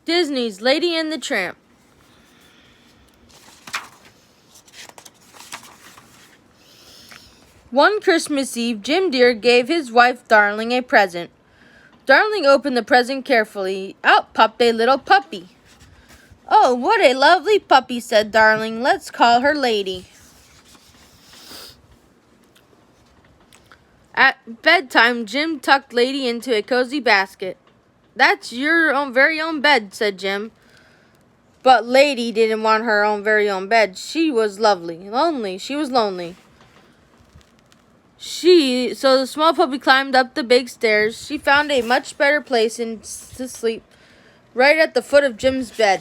Disney's Lady and the Tramp. One Christmas Eve, Jim Dear gave his wife Darling a present. Darling opened the present carefully. Out popped a little puppy. "Oh, what a lovely puppy," said Darling. "Let's call her Lady." At bedtime, Jim tucked Lady into a cozy basket. "That's your very own bed," said Jim. But Lady didn't want her own very own bed. She was lonely. She was lonely. So the small puppy climbed up the big stairs. She found a much better place to sleep, right at the foot of Jim's bed.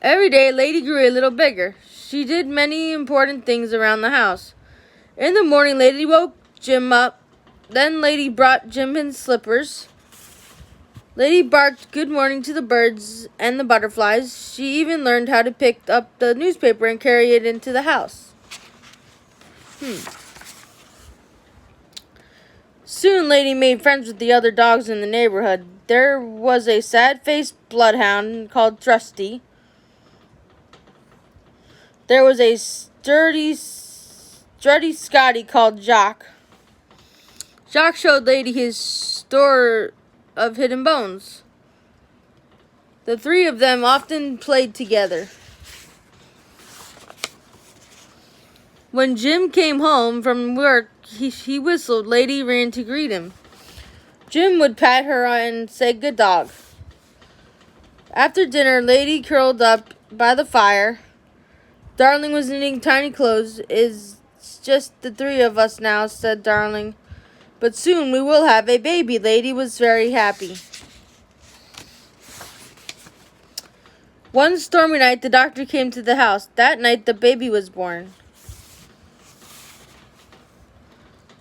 Every day, Lady grew a little bigger. She did many important things around the house. In the morning, Lady woke Jim up. Then Lady brought Jim his slippers. Lady barked good morning to the birds and the butterflies. She even learned how to pick up the newspaper and carry it into the house. Soon, Lady made friends with the other dogs in the neighborhood. There was a sad-faced bloodhound called Trusty. There was a strutty Scotty called Jock. Jock showed Lady his store of hidden bones. The three of them often played together. When Jim came home from work, he whistled. Lady ran to greet him. Jim would pat her and say, "Good dog." After dinner, Lady curled up by the fire. Darling was knitting tiny clothes. "It's just the three of us now," said Darling. "But soon we will have a baby." Lady was very happy. One stormy night, the doctor came to the house. That night, the baby was born.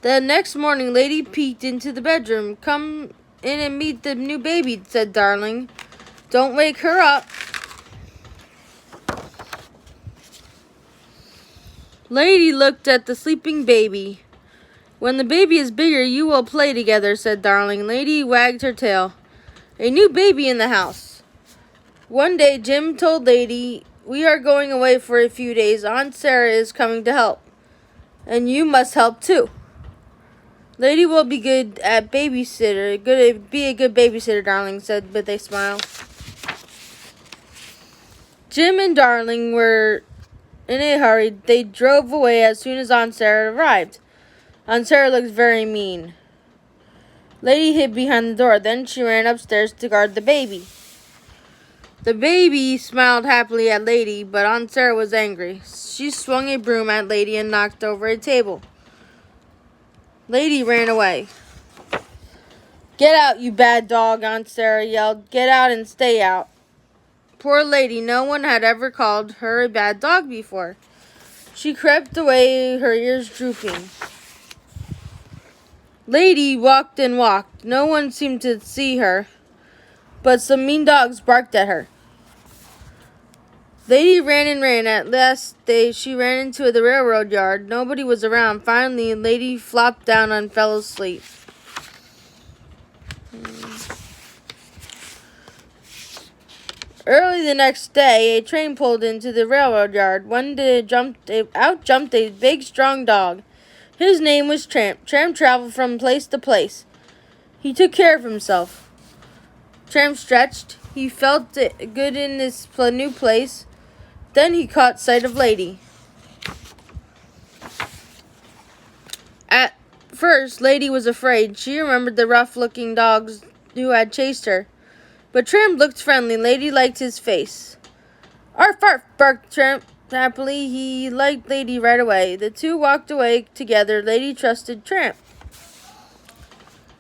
The next morning, Lady peeked into the bedroom. "Come in and meet the new baby," said Darling. "Don't wake her up." Lady looked at the sleeping baby. "When the baby is bigger, you will play together," said Darling. Lady wagged her tail. A new baby in the house. One day, Jim told Lady, "We are going away for a few days. Aunt Sarah is coming to help. And you must help too." "Lady will be good at babysitter. Be a good babysitter," Darling said with a smile. Jim and Darling were in a hurry. They drove away as soon as Aunt Sarah arrived. Aunt Sarah looked very mean. Lady hid behind the door. Then she ran upstairs to guard the baby. The baby smiled happily at Lady, but Aunt Sarah was angry. She swung a broom at Lady and knocked over a table. Lady ran away. "Get out, you bad dog," Aunt Sarah yelled. "Get out and stay out." Poor Lady, no one had ever called her a bad dog before. She crept away, her ears drooping. Lady walked and walked. No one seemed to see her, but some mean dogs barked at her. Lady ran and ran. At last, she ran into the railroad yard. Nobody was around. Finally, Lady flopped down and fell asleep. Early the next day, a train pulled into the railroad yard. Out jumped a big, strong dog. His name was Tramp. Tramp traveled from place to place. He took care of himself. Tramp stretched. He felt good in this new place. Then he caught sight of Lady. At first, Lady was afraid. She remembered the rough-looking dogs who had chased her. But Tramp looked friendly. Lady liked his face. "Arf, arf," barked Tramp happily. He liked Lady right away. The two walked away together. Lady trusted Tramp.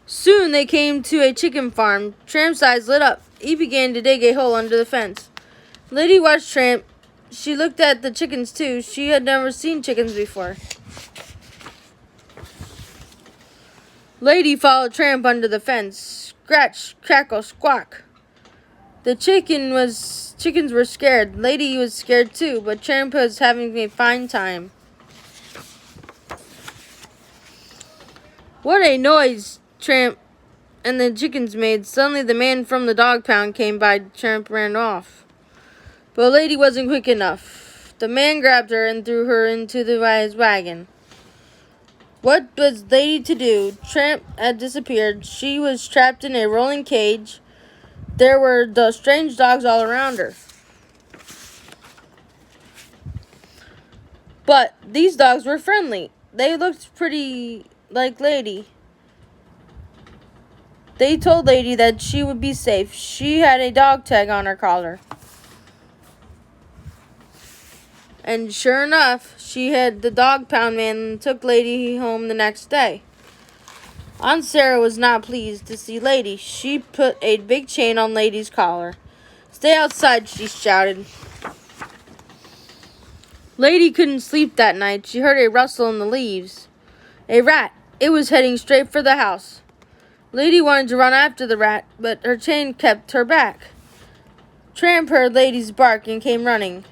Soon they came to a chicken farm. Tramp's eyes lit up. He began to dig a hole under the fence. Lady watched Tramp. She looked at the chickens too. She had never seen chickens before. Lady followed Tramp under the fence. Scratch, crackle, squawk. The chickens were scared. Lady was scared too, but Tramp was having a fine time. "What a noise!" Tramp and the chickens made. Suddenly the man from the dog pound came by. Tramp ran off. But Lady wasn't quick enough. The man grabbed her and threw her into his wagon. What was Lady to do? Tramp had disappeared. She was trapped in a rolling cage. There were the strange dogs all around her. But these dogs were friendly. They looked pretty like Lady. They told Lady that she would be safe. She had a dog tag on her collar. And sure enough, the dog pound man took Lady home the next day. Aunt Sarah was not pleased to see Lady. She put a big chain on Lady's collar. "Stay outside," she shouted. Lady couldn't sleep that night. She heard a rustle in the leaves. A rat. It was heading straight for the house. Lady wanted to run after the rat, but her chain kept her back. Tramp heard Lady's bark and came running.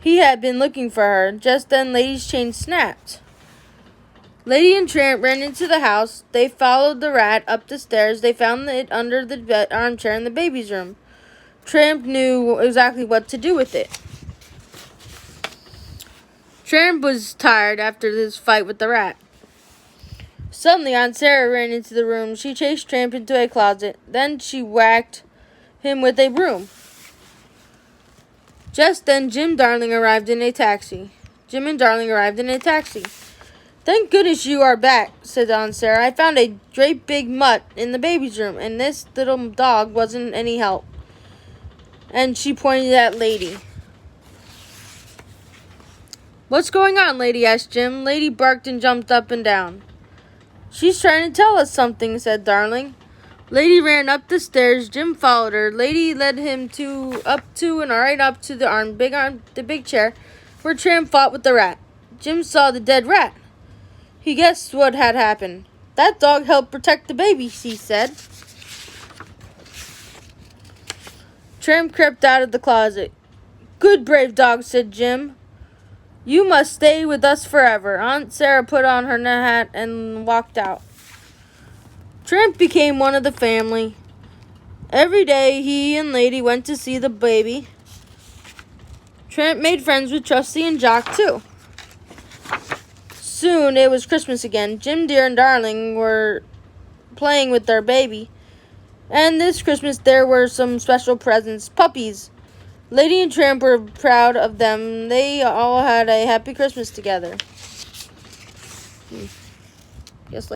He had been looking for her. Just then, Lady's chain snapped. Lady and Tramp ran into the house. They followed the rat up the stairs. They found it under the armchair in the baby's room. Tramp knew exactly what to do with it. Tramp was tired after this fight with the rat. Suddenly, Aunt Sarah ran into the room. She chased Tramp into a closet. Then she whacked him with a broom. Just then, Jim and Darling arrived in a taxi. "Thank goodness you are back," said Aunt Sarah. "I found a great big mutt in the baby's room, and this little dog wasn't any help." And she pointed at Lady. "What's going on?" Lady asked Jim. Lady barked and jumped up and down. "She's trying to tell us something," said Darling. Lady ran up the stairs. Jim followed her. Lady led him up to the big chair where Tramp fought with the rat. Jim saw the dead rat. He guessed what had happened. "That dog helped protect the baby," he said. Tramp crept out of the closet. "Good brave dog," said Jim. "You must stay with us forever." Aunt Sarah put on her hat and walked out. Tramp became one of the family. Every day he and Lady went to see the baby. Tramp made friends with Trusty and Jock too. Soon it was Christmas again. Jim Dear and Darling were playing with their baby. And this Christmas there were some special presents. Puppies. Lady and Tramp were proud of them. They all had a happy Christmas together. Yes.